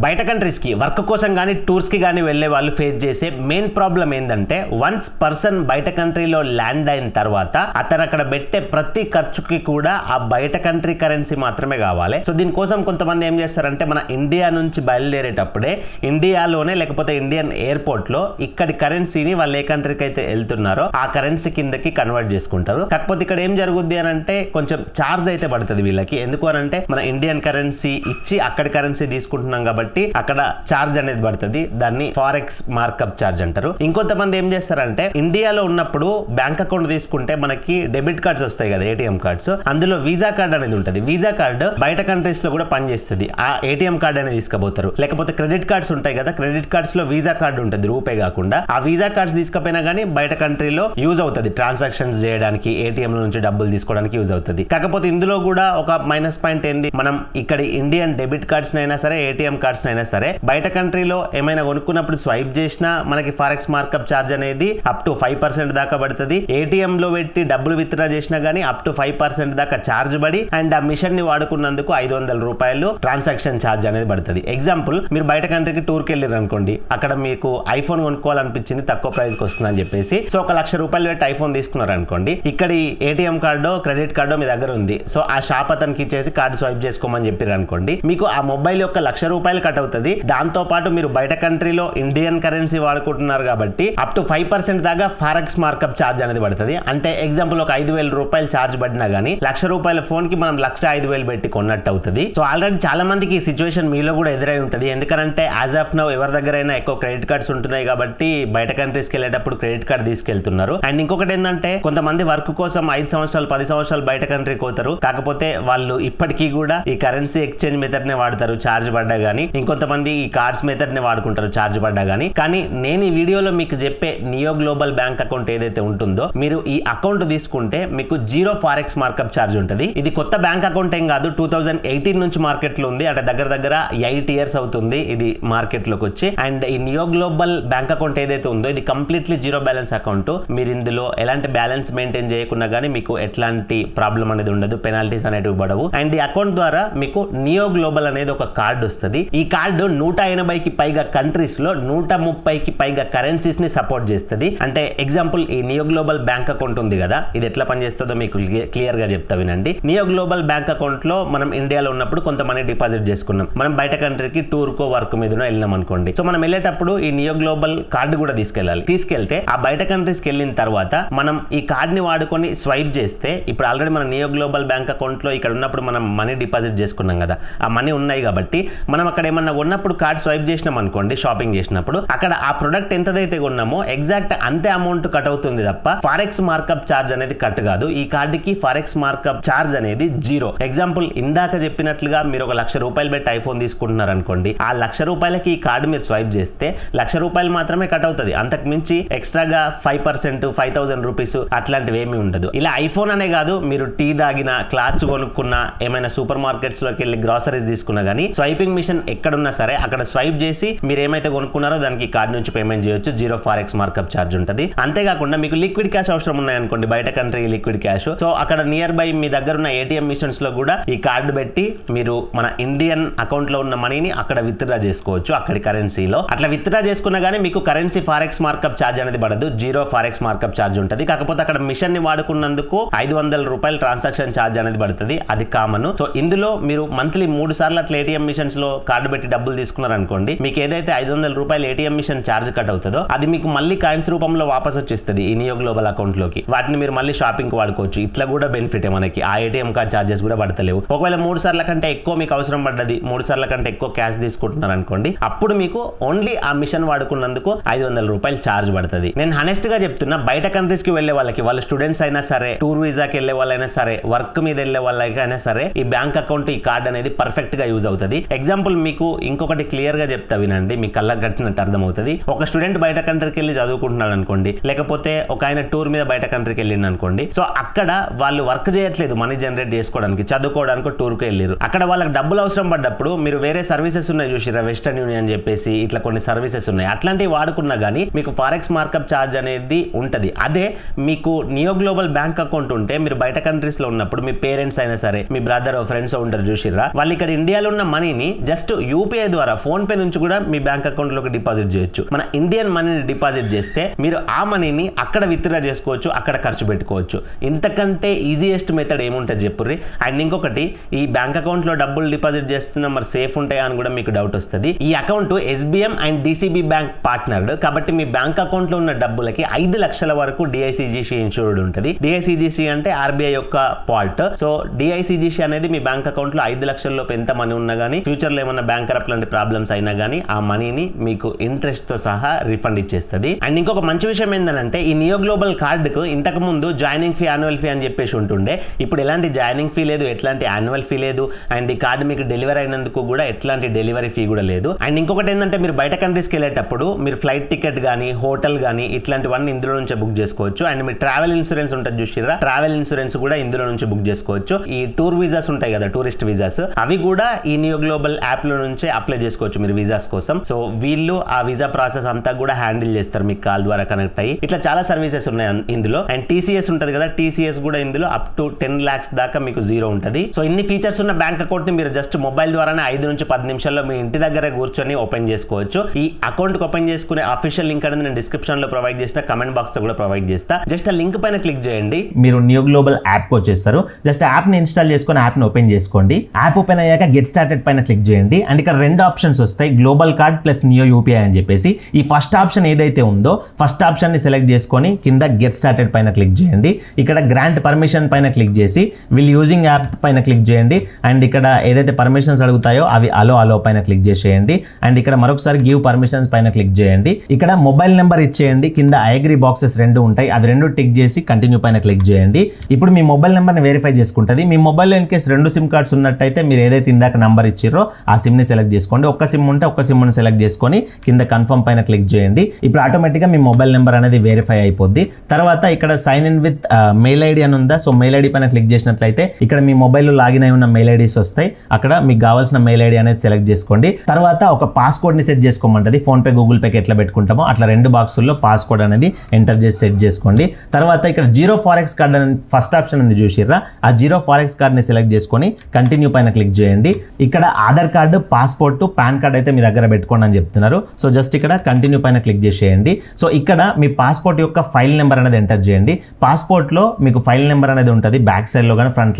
బయట కంట్రీస్ కి వర్క్ కోసం కానీ టూర్స్ కి కానీ వెళ్ళే వాళ్ళు ఫేస్ చేసే మెయిన్ ప్రాబ్లం ఏంటంటే వన్స్ పర్సన్ బయట కంట్రీలో ల్యాండ్ అయిన తర్వాత అతను అక్కడ పెట్టే ప్రతి ఖర్చుకి కూడా ఆ బయట కంట్రీ కరెన్సీ మాత్రమే కావాలి. సో దీనికోసం కొంతమంది ఏం చేస్తారంటే మన ఇండియా నుంచి బయలుదేరేటప్పుడే ఇండియాలోనే లేకపోతే ఇండియన్ ఎయిర్పోర్ట్ లో ఇక్కడి కరెన్సీని వాళ్ళు ఏ కంట్రీకి అయితే వెళ్తున్నారో ఆ కరెన్సీ కిందకి కన్వర్ట్ చేసుకుంటారు. కాకపోతే ఇక్కడ ఏం జరుగుద్ది అని అంటే కొంచెం ఛార్జ్ అయితే పడుతుంది వీళ్ళకి. ఎందుకు అని అంటే మన ఇండియన్ కరెన్సీ ఇచ్చి అక్కడి కరెన్సీ తీసుకుంటున్నాం కాబట్టి అక్కడ ఛార్జ్ అనేది పడుతుంది. దాన్ని ఫారెక్స్ మార్కప్ ఛార్జ్ అంటారు. ఇంకొంతమంది ఏం చేస్తారంటే ఇండియాలో ఉన్నప్పుడు బ్యాంక్ అకౌంట్ తీసుకుంటే మనకి డెబిట్ కార్డ్స్ వస్తాయి కదా, ఏటీఎం కార్డ్స్. అందులో వీసా కార్డ్ అనేది ఉంటుంది. వీసా కార్డు బయట కంట్రీస్ లో కూడా పనిచేస్తుంది. ఆ ఏటీఎం కార్డ్ అనేది తీసుకుపోతారు. లేకపోతే క్రెడిట్ కార్డ్స్ ఉంటాయి కదా, క్రెడిట్ కార్డ్స్ లో వీసా కార్డు ఉంటుంది రూపే కాకుండా. ఆ వీసా కార్డ్స్ తీసుకపోయినా కానీ బయట కంట్రీలో యూజ్ అవుతుంది ట్రాన్సాక్షన్స్ చేయడానికి, ఏటీఎం నుంచి డబ్బులు తీసుకోవడానికి యూజ్ అవుతుంది. కాకపోతే ఇందులో కూడా ఒక మైనస్ పాయింట్ ఏంది, మనం ఇక్కడ ఇండియన్ డెబిట్ కార్డ్స్ అయినా సరే ఏటీఎం కార్డ్స్ అయినా సరే బయట కంట్రీలో ఏమైనా కొనుక్కున్నప్పుడు స్వైప్ చేసినా మనకి ఫారెక్స్ మార్కప్ ఛార్జ్ అనేది అప్ టు 5% దాకా పడుతుంది. ఏటీఎం లో పెట్టి డబ్బులు విత్డ్రా చేసినా గానీ అప్ టు 5% దాకా ఛార్జ్ పడి అండ్ ఆ మిషన్ ని వాడుకున్నందుకు 500 రూపాయలు ట్రాన్సాక్షన్ ఛార్జ్ అనేది పడుతుంది. ఎగ్జాంపుల్, మీరు బయట కంట్రీకి టూర్కి వెళ్ళారు అనుకోండి, అక్కడ మీకు ఐఫోన్ కొనుక్కోవాలనిపించింది తక్కువ ప్రైస్ కి వస్తుంది అని చెప్పేసి సో 1,00,000 రూపాయలు పెట్టి ఐఫోన్ తీసుకున్నారు అనుకోండి. ఇక్కడ ఏటీఎం కార్డో క్రెడిట్ కార్డో మీ దగ్గర ఉంది. సో ఆ షాప్ అతనికి ఇచ్చేసి కార్డు స్వైప్ చేసుకోమని చెప్పారు అనుకోండి, మీకు ఆ మొబైల్ యొక్క 1,00,000 రూపాయలు కట్ అవుతుంది. దాంతో పాటు మీరు బయట కంట్రీలో ఇండియన్ కరెన్సీ వాడుకుంటున్నారు కాబట్టి అప్ టు 5% దాకా ఫారెక్స్ మార్కప్ ఛార్జ్ అనేది పడుతుంది. అంటే ఎగ్జాంపుల్ ఒక 5,000 రూపాయలు ఛార్జ్ పడినా గానీ 1,00,000 రూపాయల ఫోన్ కి మనం 1,05,000 పెట్టి కొన్నట్టు అవుతుంది. సో ఆల్రెడీ చాలా మందికి ఈ సిచ్యువేషన్ మీలో కూడా ఎదురై ఉంటుంది. ఎందుకంటే యాజ్ ఆఫ్ నౌ ఎవరి దగ్గరైనా ఎక్కువ క్రెడిట్ కార్డ్స్ ఉంటున్నాయి కాబట్టి బయట కంట్రీస్కి వెళ్ళేటప్పుడు క్రెడిట్ కార్డ్ తీసుకెళ్తున్నారు. అండ్ ఇంకొకటి ఏంటంటే కొంతమంది వర్క్ కోసం 5 సంవత్సరాలు 10 సంవత్సరాలు బయట కంట్రీకి పోతారు. కాకపోతే వాళ్ళు ఇప్పటికీ కూడా ఈ కరెన్సీ ఎక్స్చేంజ్ మెథడ్ నే వాడతారు ఛార్జ్ పడ్డా గానీ. ఇంకొంతమంది ఈ కార్డ్స్ మెథడ్ ని వాడుకుంటారు ఛార్జ్ పడ్డా గానీ. కానీ నేను ఈ వీడియోలో మీకు చెప్పే నియో గ్లోబల్ బ్యాంక్ అకౌంట్ ఏదైతే ఉంటుందో మీరు ఈ అకౌంట్ తీసుకుంటే మీకు 0 ఫారెక్స్ మార్కప్ ఛార్జ్ ఉంటుంది. ఇది కొత్త బ్యాంక్ అకౌంట్ ఏం కాదు, 2018 నుంచి మార్కెట్ లో ఉంది. అంటే దగ్గర 8 ఇయర్స్ అవుతుంది ఇది మార్కెట్ లోకి వచ్చి. అండ్ ఈ నియో గ్లోబల్ బ్యాంక్ అకౌంట్ ఏదైతే ఉందో ఇది కంప్లీట్లీ 0 బ్యాలెన్స్ అకౌంట్. మీరు ఇందులో ఎలాంటి బ్యాలెన్స్ మెయింటైన్ చేయకుండా గానీ మీకు ఎట్లాంటి ప్రాబ్లం అనేది ఉండదు, పెనాల్టీస్ అనేటివి పడవు. అండ్ ఈ అకౌంట్ ద్వారా మీకు నియో గ్లోబల్ అనేది ఒక కార్డు వస్తుంది. ఈ కార్డు 180కి పైగా కంట్రీస్ లో 130కి పైగా కరెన్సీస్ ని సపోర్ట్ చేస్తుంది. అంటే ఎగ్జాంపుల్, ఈ నియో గ్లోబల్ బ్యాంక్ అకౌంట్ ఉంది కదా, ఇది ఎట్లా పనిచేస్తుందో మీకు క్లియర్ గా చెప్తా వినండి. నియో గ్లోబల్ బ్యాంక్ అకౌంట్ లో మనం ఇండియాలో ఉన్నప్పుడు కొంత మనీ డిపాజిట్ చేసుకున్నాం. మనం బయట కంట్రీకి టూర్ కో వర్క్ మీద వెళ్ళినాం అనుకోండి. సో మనం వెళ్ళేటప్పుడు ఈ నియో గ్లోబల్ కార్డు కూడా తీసుకెళ్ళాలి. తీసుకెళ్తే ఆ బయట కంట్రీస్కి వెళ్ళిన తర్వాత మనం ఈ కార్డ్ ని వాడుకొని స్వైప్ చేస్తే, ఇప్పుడు ఆల్రెడీ మన నియో గ్లోబల్ బ్యాంక్ అకౌంట్ లో ఇక్కడ ఉన్నప్పుడు మనం మనీ డిపాజిట్ చేసుకున్నాం కదా, ఆ మనీ ఉన్నాయి కాబట్టి మనం అక్కడ ఏమన్నా కొన్నప్పుడు కార్డ్ స్వైప్ చేసినాం అనుకోండి, షాపింగ్ చేసినప్పుడు అక్కడ ఆ ప్రొడక్ట్ ఎంతదైతే కొన్నామో ఎగ్జాక్ట్ అంతే అమౌంట్ కట్ అవుతుంది తప్ప ఫారెక్స్ మార్కప్ ఛార్జ్ అనేది కట్ కాదు. ఈ కార్డుకి ఫారెక్స్ మార్కప్ ఛార్జ్ అనేది 0. ఎగ్జాంపుల్, ఇందాక చెప్పినట్లుగా మీరు ఒక 1,00,000 రూపాయలు పెట్టి ఐఫోన్ తీసుకుంటున్నారు అనుకోండి, ఆ 1,00,000 రూపాయలకి ఈ కార్డు మీరు స్వైప్ చేస్తే 1,00,000 రూపాయలు మాత్రమే కట్ అవుతుంది. అంతకు మించి ఎక్స్ట్రాగా 5%, 5,000 రూపీస్ అట్లాంటివి ఏమీ ఉండదు. ఇలా ఐఫోన్ అనే కాదు, మీరు టీ తాగినా, క్లాత్స్ కొనుక్కున్నా, ఏమైనా సూపర్ మార్కెట్స్ లోకి వెళ్ళి గ్రాసరీస్ తీసుకున్నా గానీ స్వైపింగ్ మిషన్ ఎక్కడున్నా సరే అక్కడ స్వైప్ చేసి మీరు ఏమైతే కొనుక్కున్నారో దానికి కార్డు నుంచి పేమెంట్ చేయొచ్చు. 0 ఫారెక్స్ మార్కప్ ఛార్జ్ ఉంటుంది. అంతేకాకుండా మీకు లిక్విడ్ క్యాష్ అవసరం ఉన్నాయనుకోండి, బయట కంట్రీ లిక్విడ్ క్యాష్, సో అక్కడ నియర్ బై మీ దగ్గర ఉన్న ఏటీఎం మిషన్స్ లో కూడా ఈ కార్డు పెట్టి మీరు మన ఇండియన్ అకౌంట్ లో ఉన్న మనీని అక్కడ విత్డ్రా చేసుకోవచ్చు అక్కడి కరెన్సీలో. అట్లా విత్డ్రా చేసుకున్నా గానీ మీకు కరెన్సీ ఫారెక్స్ మార్కప్ ఛార్జ్ అనేది పడదు, 0 ఫారెక్స్ మార్కప్ ఛార్జ్ ఉంటుంది. కాకపోతే అక్కడ మిషన్ ని వాడుకున్నందుకు 500 రూపాయలు ట్రాన్సాక్షన్ ఛార్జ్ అనేది పడుతుంది, అది కామన్. సో ఇందులో మీరు మంత్లీ 3 సార్లు అట్లా ఏటీఎం మిషన్స్ లో కార్డు పెట్టి డబ్బులు తీసుకున్నారు అనుకోండి, మీకు ఏదైతే 500 రూపాయలు ఏటీఎం మిషన్ ఛార్జ్ కట్ అవుతుందో అది మీకు మళ్ళీ కాయిన్స్ రూపంలో వాపస్ వచ్చేస్తుంది ఈ నియో గ్లోబల్ అకౌంట్ లోకి. వాటిని మీరు మళ్ళీ షాపింగ్ కి వాడుకోవచ్చు. ఇట్లా కూడా బెనిఫిట్ మనకి, ఆ ఏటీఎం కార్డ్ ఛార్జెస్ కూడా పడతలేవు. ఒకవేళ 3 సార్ల కంటే ఎక్కువ మీకు అవసరం పడ్డది, 3 సార్ల కంటే ఎక్కువ క్యాష్ తీసుకుంటున్నారు అనుకోండి, అప్పుడు మీకు ఓన్లీ ఆ మిషన్ వాడుకున్నందుకు 500 రూపాయలు ఛార్జ్ పడుతుంది. నేను హానెస్ట్ గా చెప్తున్నా, బయట కంట్రీస్ కి వెళ్లే వాళ్ళకి, వాళ్ళు స్టూడెంట్స్ అయినా సరే, టూర్ వీసాకి వెళ్లే వాళ్ళైనా సరే, వర్క్ మీద వెళ్లే వాళ్ళకైనా సరే ఈ బ్యాంక్ అకౌంట్, ఈ కార్డ్ అనేది పర్ఫెక్ట్ గా యూజ్ అవుతుంది. ఎగ్జాంపుల్ మీకు ఇంకొకటి క్లియర్ గా చెప్తా వినండి, మీ కళ్ళకు కట్టినట్టు అర్థమవుతుంది. ఒక స్టూడెంట్ బయట కంట్రీకి వెళ్ళి చదువుకుంటున్నాడు అనుకోండి, లేకపోతే ఒక ఆయన టూర్ మీద బయట కంట్రీకి వెళ్ళింది అనుకోండి. సో అక్కడ వాళ్ళు వర్క్ చేయట్లేదు మనీ జనరేట్ చేసుకోవడానికి, చదువుకోవడానికి టూర్కి వెళ్ళారు. అక్కడ వాళ్ళకి డబ్బులు అవసరం పడ్డప్పుడు మీరు వేరే సర్వీసెస్ ఉన్నాయి చూసిరా, వెస్టర్న్ యూనియన్ చెప్పేసి ఇట్లా కొన్ని సర్వీసెస్ ఉన్నాయి, అట్లాంటివి వాడుకున్నా కానీ మీకు ఫారెక్స్ మార్కప్ ఛార్జ్ అనేది ఉంటది. అదే మీకు నియో గ్లోబల్ బ్యాంక్ అకౌంట్ ఉంటే మీరు బయట కంట్రీస్ లో ఉన్నప్పుడు మీ పేరెంట్స్ అయినా సరే, మీ బ్రదర్ ఫ్రెండ్స్ ఉంటారు చూసిరా, వాళ్ళు ఇక్కడ ఇండియాలో ఉన్న మనీని జస్ట్ యూపీఐ ద్వారా ఫోన్ పే నుంచి కూడా మీ బ్యాంక్ అకౌంట్ లోకి డిపాజిట్ చేయొచ్చు. మన ఇండియన్ మనీని డిపాజిట్ చేస్తే మీరు ఆ మనీని అక్కడ విత్డ్రా చేసుకోవచ్చు, అక్కడ ఖర్చు పెట్టుకోవచ్చు. ఇంతకంటే ఈజియెస్ట్ మెథడ్ ఏముంటుంది చెప్పుర్రి. అండ్ ఇంకొకటి, ఈ బ్యాంక్ అకౌంట్ లో డబ్బులు డిపాజిట్ చేస్తున్నా మరి సేఫ్ ఉంటాయా అని కూడా మీకు డౌట్ వస్తుంది. ఈ account SBM and DCB bank partnered కాబట్టి మీ బ్యాంక్ అకౌంట్ లో ఉన్న డబ్బులకి 5 లక్షల వరకు డిఐసిజిసి ఇన్సూర్డ్ ఉంటుంది. డిఐసిజిసి అంటే ఆర్బీఐ యొక్క పార్ట్. సో డిఐసిజిసి అనేది మీ బ్యాంక్ అకౌంట్ లో 5 లక్షల లోపు ఎంత మనీ ఉన్నా కానీ ఫ్యూచర్ లో ఏమన్నా బ్యాంక్ కరప్ట్ లాంటి ప్రాబ్లమ్స్ అయినా కానీ ఆ మనీని మీకు ఇంట్రెస్ట్ తో సహా రిఫండ్ ఇచ్చేస్తుంది. అండ్ ఇంకొక మంచి విషయం ఏంటంటే ఈ నియో గ్లోబల్ కార్డ్ కు ఇంతకు ముందు జాయినింగ్ ఫీ, యాన్యువల్ ఫీ అని చెప్పేసి ఉంటుండే. ఇప్పుడు ఎలాంటి జాయినింగ్ ఫీ లేదు, ఎట్లాంటి యాన్యువల్ ఫీ లేదు. అండ్ ఈ కార్డు మీకు డెలివరీ అయినందుకు కూడా ఎట్లాంటి డెలివరీ ఫీ కూడా లేదు. అండ్ ఇంకొకటి ఏంటంటే మీరు బయట కంట్రీస్కి వెళ్ళేటప్పుడు మీరు ఫ్లైట్ టికెట్ కానీ హోటల్ కానీ ఇట్లాంటివన్నీ ఇందులో నుంచే బుక్ చేసుకోవచ్చు. అండ్ మీరు ట్రావెల్ ఇన్సూరెన్స్ ఉంటుంది చూసిరా, ట్రావెల్ ఇన్సూరెన్స్ కూడా ఇందులో నుంచి బుక్ చేసుకోవచ్చు. ఈ టూర్ వీసాస్ ఉంటాయి కదా, టూరిస్ట్ వీసాస్, అవి కూడా ఈ నియో గ్లోబల్ యాప్ లో నుంచే అప్లై చేసుకోవచ్చు మీరు వీసాస్ కోసం. సో వీళ్ళు ఆ వీసా ప్రాసెస్ అంతా కూడా హ్యాండిల్ చేస్తారు మీకు కాల్ ద్వారా కనెక్ట్ అయ్యి. ఇట్లా చాలా సర్వీసెస్ ఉన్నాయి ఇందులో. అండ్ టీసీఎస్ ఉంటుంది కదా, టీసీఎస్ కూడా ఇందులో అప్ టు 10 lakhs దాకా మీకు జీరో ఉంటుంది. సో ఇన్ని ఫీచర్స్ ఉన్న బ్యాంక్ అకౌంట్ ని మీరు జస్ట్ మొబైల్ ద్వారానే 5 నుంచి 10 నిమిషాల్లో మీ ఇంటి దగ్గర కూర్చొని ఓపెన్ చేసుకోవచ్చు. ఈ అకౌంట్ ఓపెన్ చేసుకునే అఫీషియల్ లింక్ అనేది నేను డిస్క్రిప్షన్ లో ప్రొవైడ్ చేసిన, కమెంట్ బాక్స్ లో కూడా ప్రొవైడ్ చేస్తా. జస్ట్ ఆ లింక్ పైన క్లిక్ చేయండి, మీరు నియో గ్లోబల్ యాప్ వచ్చేస్తారు. జస్ట్ యాప్ ని ఇన్స్టాల్ చేసుకొని యాప్ ని ఓపెన్ చేసుకోండి. యాప్ ఓపెన్ అయ్యాక గెట్ స్టార్టెడ్ పైన క్లిక్ చేయండి. అండ్ ఇక్కడ 2 ఆప్షన్స్ వస్తాయి, global card plus neo UPI అని చెప్పేసి. ఈ ఫస్ట్ ఆప్షన్ ఏదైతే ఉందో ఫస్ట్ ఆప్షన్ ని సెలెక్ట్ చేసుకొని కింద గెట్ స్టార్టెడ్ పైన క్లిక్ చేయండి. ఇక్కడ గ్రాంట్ పర్మిషన్ పైన క్లిక్ చేసి విల్ యూజింగ్ యాప్ పైన క్లిక్ చేయండి. అండ్ ఇక్కడ ఏదైతే పర్మిషన్స్ అడుగుతాయో అవి అలో పైన క్లిక్ చేసేయండి. అండ్ ఇక్కడ మరొకసారి గివ్ పర్మిషన్స్ పైన క్లిక్ చేయండి. ఇక్కడ మొబైల్ నెంబర్ ఇచ్చేయండి. కింద ఐ అగ్రీ బాక్సెస్ 2 ఉంటాయి, అవి 2 టిక్ చేసి కంటిన్యూ పైన క్లిక్ చేయండి. ఇప్పుడు మీ మొబైల్ నెంబర్ని వెరిఫై చేసుకుంటుంది. మీ మొబైల్లో ఇన్ కేసు 2 సిమ్ కార్డ్స్ ఉన్నట్టయితే మీరు ఏదైతే ఇందాక నంబర్ ఇచ్చిర్రో ఆ సిమ్ ని సెలెక్ట్ చేసుకోండి. ఒక్క సిమ్ ఉంటే ఒక్క సిమ్ ని సెలెక్ట్ చేసుకొని కింద కన్ఫర్మ్ పైన క్లిక్ చేయండి. ఇప్పుడు ఆటోమేటిక్గా మీ మొబైల్ నెంబర్ అనేది వెరిఫై అయిపోద్ది. తర్వాత ఇక్కడ sign in with mail ID అని ఉందా, సో మెయిల్ ఐడి పైన క్లిక్ చేసినట్లయితే ఇక్కడ మీ మొబైల్లో లాగిన్ అయి ఉన్న మెయిల్ ఐడీస్ వస్తాయి. అక్కడ మీకు కావాల్సిన మెయిల్ ఐడి అనేది సెలెక్ట్ చేసుకోండి. తర్వాత ఒక పాస్కోడ్ ని సెట్ చేసుకోమంటది. ఫోన్ పే, గూగుల్ పేకి ఎట్లా పెట్టుకుంటామో అట్లా 2 బాక్సుల్లో పాస్కోడ్ అనేది ఎంటర్ చేసి సెట్ చేసుకోండి. తర్వాత ఇక్కడ జీరో ఫారెక్స్ కార్డ్ అని ఫస్ట్ ఆప్షన్ ఉంది చూసిర్రా, ఆ జీరో ఫారెక్స్ కార్డ్ ని సెలెక్ట్ చేసుకొని కంటిన్యూ పైన క్లిక్ చేయండి. ఇక్కడ Aadhaar card, passport, pan card అయితే మీ దగ్గర పెట్టుకోండి అని చెప్తున్నారు. సో జస్ట్ ఇక్కడ కంటిన్యూ పైన క్లిక్ చేసేయండి. సో ఇక్కడ మీ పాస్పోర్ట్ యొక్క ఫైల్ నెంబర్ అనేది ఎంటర్ చేయండి. పాస్పోర్ట్ లో మీకు ఫైల్ నెంబర్ అనేది ఉంటుంది, బ్యాక్ సైడ్ లో కానీ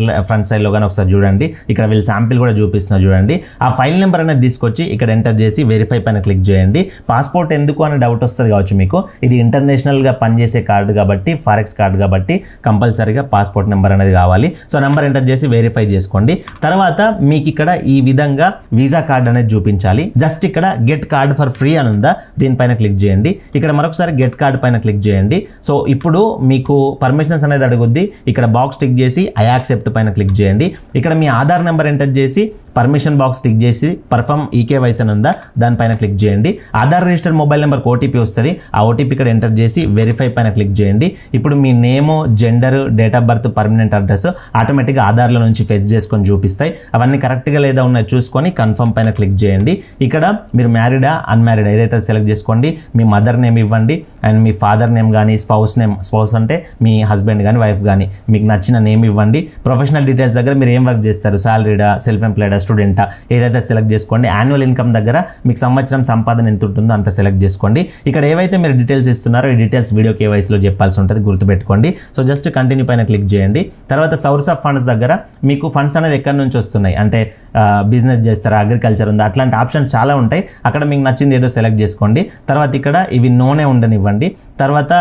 ఫ్రంట్ సైడ్ లో కానీ ఒకసారి చూడండి. ఇక్కడ వీళ్ళు శాంపిల్ కూడా చూపిస్తున్నారు చూడండి. ఆ ఫైల్ నెంబర్ అనేది తీసుకొచ్చి ఇక్కడ ఎంటర్ చేసి వెరిఫై పైన క్లిక్ చేయండి. పాస్పోర్ట్ ఎందుకు అని డౌట్ వస్తుంది కావచ్చు మీకు, ఇది ఇంటర్నేషనల్ గా పనిచేసే కార్డు కాబట్టి, ఫారెక్స్ కార్డు కాబట్టి కంపల్సరీగా పాస్పోర్ట్ నెంబర్ అనేది కావాలి. సో నెంబర్ ఎంటర్ చేసి వెరిఫై చేసుకోండి. తర్వాత మీకు ఇక్కడ ఈ విధంగా వీసా కార్డ్ అనేది చూపించాలి. జస్ట్ ఇక్కడ గెట్ కార్డ్ ఫర్ ఫ్రీ అని ఉందా, దీనిపైన క్లిక్ చేయండి. ఇక్కడ మరొకసారి గెట్ కార్డ్ పైన క్లిక్ చేయండి. సో ఇప్పుడు మీకు పర్మిషన్స్ అనేది అడుగుద్ది. ఇక్కడ బాక్స్ టిక్ చేసి ఐ యాక్సెప్ట్ పైన క్లిక్ చేయండి. ఇక్కడ మీ ఆధార్ నెంబర్ ఎంటర్ చేసి పర్మిషన్ బాక్స్ టిక్ చేసి పర్ఫామ్ ఈకేవైసీ అని ఉందా, దానిపైన క్లిక్ చేయండి. Aadhaar register mobile number OTP వస్తుంది, ఆ ఓటీపీ ఇక్కడ ఎంటర్ చేసి వెరిఫై పైన క్లిక్ చేయండి. ఇప్పుడు మీ name, gender, date of birth, permanent address ఆటోమేటిక్గా ఆధార్లో నుంచి ఫెచ్ చేసుకొని చూపిస్తాయి. అవన్నీ కరెక్ట్గా లేదా ఉన్నాయో చూసుకొని కన్ఫర్మ్ పైన క్లిక్ చేయండి. ఇక్కడ మీరు మ్యారీడా, అన్మ్యారీడ్ ఏదైతే సెలెక్ట్ చేసుకోండి. మీ మదర్ నేమ్ ఇవ్వండి అండ్ మీ ఫాదర్ నేమ్ కానీ స్పౌస్ అంటే మీ హస్బెండ్ కానీ వైఫ్ కానీ మీకు నచ్చిన నేమ్ ఇవ్వండి. ప్రొఫెషనల్ డీటెయిల్స్ దగ్గర మీరు ఏం వర్క్ చేస్తారు, సాలరీడా, సెల్ఫ్ ఎంప్లాయిడా, స్టూడెంటా ఏదైతే సెలెక్ట్ చేసుకోండి. యాన్యువల్ ఇన్కమ్ దగ్గర మీకు సంవత్సరం సంపాదన ఎంత ఉంటుందో అంత సెలెక్ట్ చేసుకోండి. ఇక్కడ ఏవైతే మీరు డీటెయిల్స్ ఇస్తున్నారో ఈ డీటెయిల్స్ వీడియో కేవైసీలో చెప్పాల్సి ఉంటుంది, గుర్తుపెట్టుకోండి. సో జస్ట్ కంటిన్యూ పైన క్లిక్ చేయండి. తర్వాత సోర్స్ ఆఫ్ ఫండ్స్ దగ్గర మీకు ఫండ్స్ అనేది ఎక్కడి నుంచి వస్తున్నాయి అంటే బిజినెస్ చేస్తారా, అగ్రికల్చర్ ఉందా, అట్లాంటి ఆప్షన్స్ చాలా ఉంటాయి. అక్కడ మీకు నచ్చింది ఏదో సెలెక్ట్ చేసుకోండి. తర్వాత ఇక్కడ ఇవి నోనే ఉండనివ్వండి. తర్వాత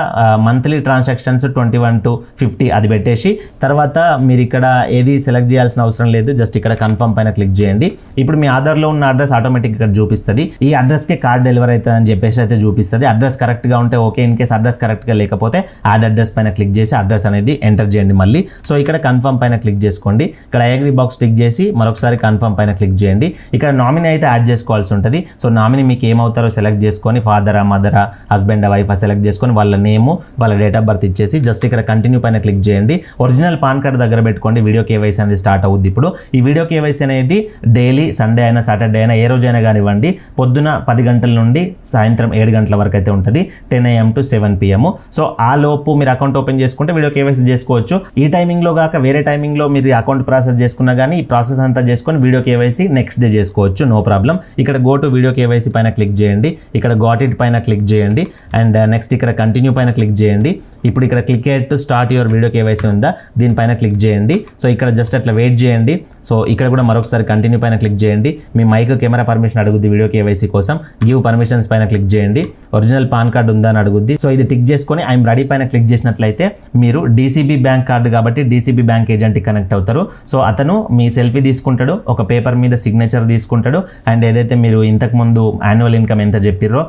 మంత్లీ ట్రాన్సాక్షన్స్ 21 to 50 అది పెట్టేసి తర్వాత మీరు ఇక్కడ ఏది సెలెక్ట్ చేయాల్సిన అవసరం లేదు. జస్ట్ ఇక్కడ కన్ఫర్మ్ పైన క్లిక్ చేయండి. ఇప్పుడు మీ ఆధార్లో ఉన్న అడ్రస్ ఆటోమేటిక్ ఇక్కడ చూపిస్తుంది. ఈ అడ్రస్కి కార్డ్ డెలివరీ అవుతుంది అని చెప్పేసి అయితే చూపిస్తుంది. అడ్రస్ కరెక్ట్గా ఉంటే ఓకే, ఇన్ కేస్ అడ్రస్ కరెక్ట్గా లేకపోతే యాడ్ అడ్రస్ పైన క్లిక్ చేసి అడ్రస్ అనేది ఎంటర్ చేయండి మళ్ళీ. సో ఇక్కడ కన్ఫర్మ్ పైన క్లిక్ చేసుకోండి. ఇక్కడ ఐ అగ్రీ బాక్స్ టిక్ చేసి మరొకసారి కన్ఫర్మ్ పైన క్లిక్ చేయండి. ఇక్కడ నామినీ అయితే యాడ్ చేసుకోవాల్సి ఉంటుంది. సో నామినీ మీకు ఏమవుతారో సెలెక్ట్ చేసుకొని ఫాదరా, మదరా, హస్బెండ్, వైఫ్ సెలెక్ట్ చేసుకొని చేసుకొని వాళ్ళ నేమ్ వాళ్ళ డేట్ ఆఫ్ బర్త్ ఇచ్చేసి జస్ట్ ఇక్కడ కంటిన్యూ పైన క్లిక్ చేయండి. ఒరిజినల్ పాన్ కార్డ్ దగ్గర పెట్టుకోండి. వీడియో కేవైసీ అనేది స్టార్ట్ అవుద్ది. ఇప్పుడు ఈ వీడియో కేవైసీ అనేది డైలీ సండే అయినా సాటర్డే అయినా ఏ రోజైనా కానివ్వండి పొద్దున 10 గంటల నుండి సాయంత్రం 7 గంటల వరకు అయితే ఉంటుంది, 10 AM to 7 PM. సో ఆ లోపు మీరు అకౌంట్ ఓపెన్ చేసుకుంటే వీడియో కేవైసీ చేసుకోవచ్చు. ఈ టైమింగ్లో కాక వేరే టైమింగ్లో మీరు అకౌంట్ ప్రాసెస్ చేసుకున్నా కానీ ఈ ప్రాసెస్ అంతా చేసుకొని వీడియో కేవైసీ నెక్స్ట్ డే చేసుకోవచ్చు, నో ప్రాబ్లం. ఇక్కడ గో టు వీడియో కేవైసీ పైన క్లిక్ చేయండి. ఇక్కడ గాట్ ఇట్ పైన క్లిక్ చేయండి అండ్ నెక్స్ట్ ఇక్కడ కంటిన్యూ పైన క్లిక్ చేయండి. ఇప్పుడు ఇక్కడ click here to start your video KYC ఉందా, దీనిపైన క్లిక్ చేయండి. సో ఇక్కడ జస్ట్ అట్లా వెయిట్ చేయండి. సో ఇక్కడ కూడా మరొకసారి కంటిన్యూ పైన క్లిక్ చేయండి. మీ మైక్ కెమెరా పర్మిషన్ అడుగుద్ది వీడియో కేవైసీ కోసం, గివ్ పర్మిషన్స్ పైన క్లిక్ చేయండి. ఒరిజినల్ పాన్ కార్డ్ ఉందా అని అడుగుద్ది. సో ఇది టిక్ చేసుకొని ఐఎమ్ రెడీ పైన క్లిక్ చేసినట్లయితే మీరు డీసీబీ బ్యాంక్ కార్డు కాబట్టి డీసీబీ బ్యాంక్ ఏజెంట్కి కనెక్ట్ అవుతారు. సో అతను మీ సెల్ఫీ తీసుకుంటాడు, ఒక పేపర్ మీద సిగ్నేచర్ తీసుకుంటాడు అండ్ ఏదైతే మీరు ఇంతకుముందు యాన్యువల్ ఇన్కమ్ ఎంత చెప్పిర్రో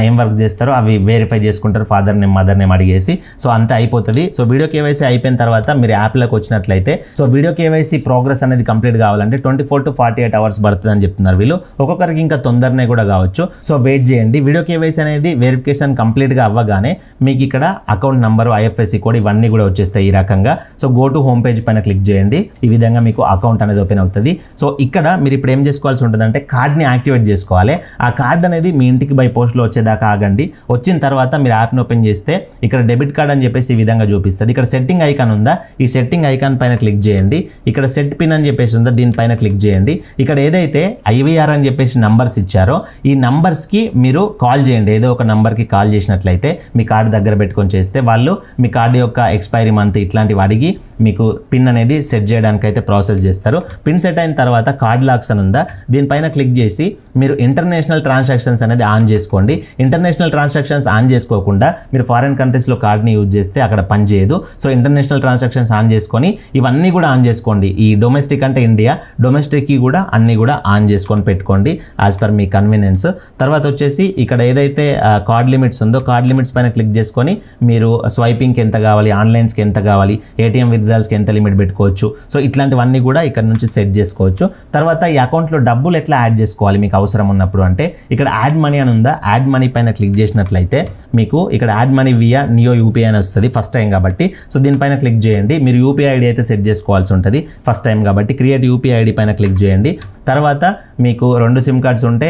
ఏం వర్క్ చేస్తారో అవి వెరిఫై చేసుకుంటారు, ఫాదర్ నేమ్ మదర్ నేమ్ అడిగేసి. సో అంతా అయిపోతుంది. సో వీడియో కేవైసీ అయిపోయిన తర్వాత మీరు యాప్లోకి వచ్చినట్లయితే సో వీడియో కేవైసీ ప్రోగ్రెస్ అనేది కంప్లీట్ కావాలంటే 24 to 48 hours పడుతుంది అని చెప్తున్నారు వీళ్ళు. ఒక్కొక్కరికి ఇంకా తొందరనే కూడా కావచ్చు. సో వెయిట్ చేయండి. వీడియో కేవైసీ అనేది వెరిఫికేషన్ కంప్లీట్గా అవ్వగానే మీకు ఇక్కడ అకౌంట్ నంబర్, IFSC కోడ్ ఇవన్నీ కూడా వచ్చేస్తాయి ఈ రకంగా. So go to home page పైన క్లిక్ చేయండి. ఈ విధంగా మీకు అకౌంట్ అనేది ఓపెన్ అవుతుంది. సో ఇక్కడ మీరు ఇప్పుడు ఏం చేసుకోవాల్సి ఉంటుందంటే కార్డ్ని యాక్టివేట్ చేసుకోవాలి. ఆ కార్డ్ అనేది మీ ఇంటికి బై పోస్ట్లో వచ్చేదాకా ఆగండి. వచ్చిన తర్వాత మీరు యాప్ని ఓపెన్ చేస్తే ఇక్కడ డెబిట్ కార్డ్ అని చెప్పేసి ఈ విధంగా చూపిస్తుంది. ఇక్కడ సెట్టింగ్ ఐకాన్ ఉందా, ఈ సెట్టింగ్ ఐకాన్ పైన క్లిక్ చేయండి. ఇక్కడ సెట్ పిన్ అని చెప్పేసి ఉందా, దీనిపైన క్లిక్ చేయండి. ఇక్కడ ఏదైతే IVR అని చెప్పేసి నంబర్స్ ఇచ్చారో ఈ నంబర్స్కి మీరు కాల్ చేయండి. ఏదో ఒక నంబర్కి కాల్ చేసినట్లయితే మీ కార్డు దగ్గర పెట్టుకొని చేస్తే వాళ్ళు మీ కార్డు యొక్క ఎక్స్పైరీ మంత్ ఇట్లాంటివి అడిగి మీకు పిన్ అనేది సెట్ చేయడానికి అయితే ప్రాసెస్ చేస్తారు. పిన్ సెట్ అయిన తర్వాత కార్డ్ లాక్స్ అని ఉందా, దీనిపైన క్లిక్ చేసి మీరు ఇంటర్నేషనల్ ట్రాన్సాక్షన్స్ అనేది ఆన్ చేసుకోండి. ఇంటర్నేషనల్ ట్రాన్సాక్షన్స్ ఆన్ చేసుకోకుండా మీరు ఫారిన్ కంట్రీస్లో కార్డ్ని యూజ్ చేస్తే అక్కడ పని చేయదు. సో ఇంటర్నేషనల్ ట్రాన్సాక్షన్స్ ఆన్ చేసుకొని ఇవన్నీ కూడా ఆన్ చేసుకోండి. ఈ డొమెస్టిక్ అంటే ఇండియా, డొమెస్టిక్కి కూడా అన్నీ కూడా ఆన్ చేసుకొని పెట్టుకోండి యాజ్ పర్ మీ కన్వీనియన్స్. తర్వాత వచ్చేసి ఇక్కడ ఏదైతే కార్డ్ లిమిట్స్ ఉందో కార్డ్ లిమిట్స్ పైన క్లిక్ చేసుకొని మీరు స్వైపింగ్కి ఎంత కావాలి, ఆన్లైన్స్కి ఎంత కావాలి, ATM విత్డ్రాల్స్కి ఎంత లిమిట్ పెట్టుకోవచ్చు. సో ఇట్లాంటివన్నీ కూడా ఇక్కడ నుంచి సెట్ చేసుకోవచ్చు. తర్వాత ఈ అకౌంట్లో డబ్బులు ఎట్లా యాడ్ చేసుకోవాలి మీకు అవసరం ఉన్నప్పుడు అంటే ఇక్కడ యాడ్ మనీ అని ఉందా, యాడ్ మనీ పైన క్లిక్ చేసినట్లయితే మీకు ఇక్కడ add money via neo UPI అని వస్తుంది ఫస్ట్ టైం కాబట్టి. సో దీనిపైన క్లిక్ చేయండి. మీరు UPI ID అయితే సెట్ చేసుకోవాల్సి ఉంటుంది ఫస్ట్ టైం కాబట్టి. క్రియేట్ UPI ID పైన క్లిక్ చేయండి. తర్వాత మీకు 2 సిమ్ కార్డ్స్ ఉంటే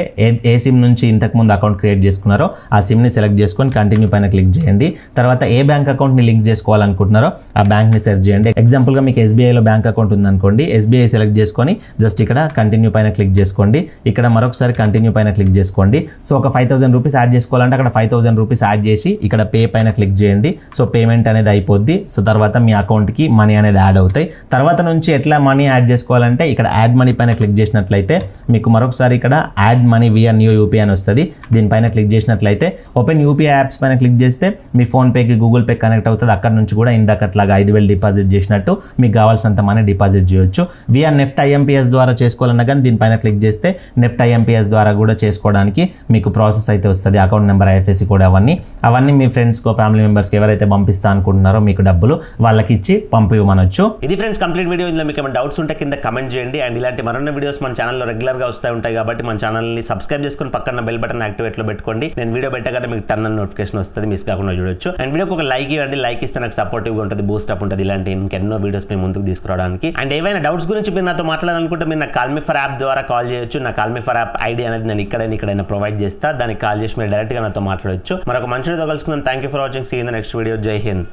ఏ సిమ్ నుంచి ఇంతకుముందు అకౌంట్ క్రియేట్ చేసుకున్నారో ఆ సిమ్ని సెలెక్ట్ చేసుకొని కంటిన్యూ పైన క్లిక్ చేయండి. తర్వాత ఏ బ్యాంక్ అకౌంట్ని లింక్ చేసుకోవాలనుకుంటున్నారో ఆ బ్యాంక్ని సెర్చ్ చేయండి. ఎగ్జాంపుల్గా మీకు SBIలో బ్యాంక్ అకౌంట్ ఉందనుకోండి, SBI సెలెక్ట్ చేసుకొని జస్ట్ ఇక్కడ కంటిన్యూ పైన క్లిక్ చేసుకోండి. ఇక్కడ మరొకసారి కంటిన్యూ పైన క్లిక్ చేసుకోండి. సో ఒక 5000 రూపీస్ యాడ్ చేసుకోవాలంటే అక్కడ 5000 రూపీస్ యాడ్ చేసి ఇక్కడ పే పైన క్లిక్ చేయండి. సో పేమెంట్ అనేది అయిపోద్ది. సో తర్వాత మీ అకౌంట్కి మనీ అనేది యాడ్ అవుతాయి. తర్వాత నుంచి ఎట్లా మనీ యాడ్ చేసుకోవాలంటే ఇక్కడ యాడ్ మనీ పైన క్లిక్ చేసినట్లయితే మీకు మరొకసారి ఇక్కడ add money via neo UPI అని వస్తుంది. దీనిపైన క్లిక్ చేసినట్లయితే ఓపెన్ UPI యాప్స్ పైన క్లిక్ చేస్తే మీ ఫోన్పేకి గూగుల్ పే కనెక్ట్ అవుతుంది. అక్కడ నుంచి కూడా ఇందాకట్లాగా 5000 డిపాజిట్ చేసినట్టు మీకు కావాల్సినంత మనీ డిపాజిట్ చేయొచ్చు. వియా నెఫ్ట్ IMPS ద్వారా చేసుకోవాలన్నా కానీ దీనిపైన క్లిక్ చేస్తే నెఫ్ట్ IMPS ద్వారా కూడా చేసుకోవడానికి మీకు ప్రాసెస్ అయితే వస్తుంది. అకౌంట్ నెంబర్, IFSC కోడ్ అవన్నీ మీ ఫ్రెండ్స్కో ఫ్యామిలీ మెంబర్స్కి ఎవరైతే పంపిస్తా అనుకుంటున్నారో మీకు డబ్బులు వాళ్ళకి ఇచ్చి పంపివ్వమనొచ్చు. ఇది ఫ్రెండ్స్ కంప్లీట్ వీడియో. ఇందులో మీకు ఏమైనా డౌట్స్ ఉంటే కింద కమెంట్ చేయండి. అండ్ ఇలాంటి మరిన్ని వీడియోస్ మన ఛానల్లో రెగ్యులర్గా వస్తూ ఉంటాయి కాబట్టి మన ఛానల్ని సబ్స్క్రైబ్ చేసుకొని పక్కన బెల్ బటన్ యాక్టివేట్లో పెట్టుకోండి. నేను వీడియో పెట్టగానే మీకు టర్న్ నోటిఫికేషన్ వస్తుంది, మిస్ కాకుండా చూడొచ్చు. అండ్ వీడియోకి ఒక లైక్ ఇవ్వండి. లైక్ ఇస్తే నాకు సపోర్టివ్గా ఉంటుంది, బూస్ట్ అప్ ఉంటుంది. ఇలాంటి ఇంకెన్నో వీడియోస్ మేము ముందుకు తీసుకురావడానికి. అండ్ ఏవైనా డౌట్స్ గురించి మీరు నాతో మాట్లాడాలనుకుంటే మీరు నాకు కాల్ మీ ఫర్ యాప్ ద్వారా కాల్ చేయొచ్చు. నా call me for app ID అనేది నేను ఇక్కడైనా ప్రొవైడ్ చేస్తా. దానికి కాల్ చేసి మీరు డైరెక్ట్గా నాతో మాట్లాడొచ్చు. మరొక మంచి వీడియో కలుసుకుందాం. Thank you for watching. See in the next video. జై హింద్.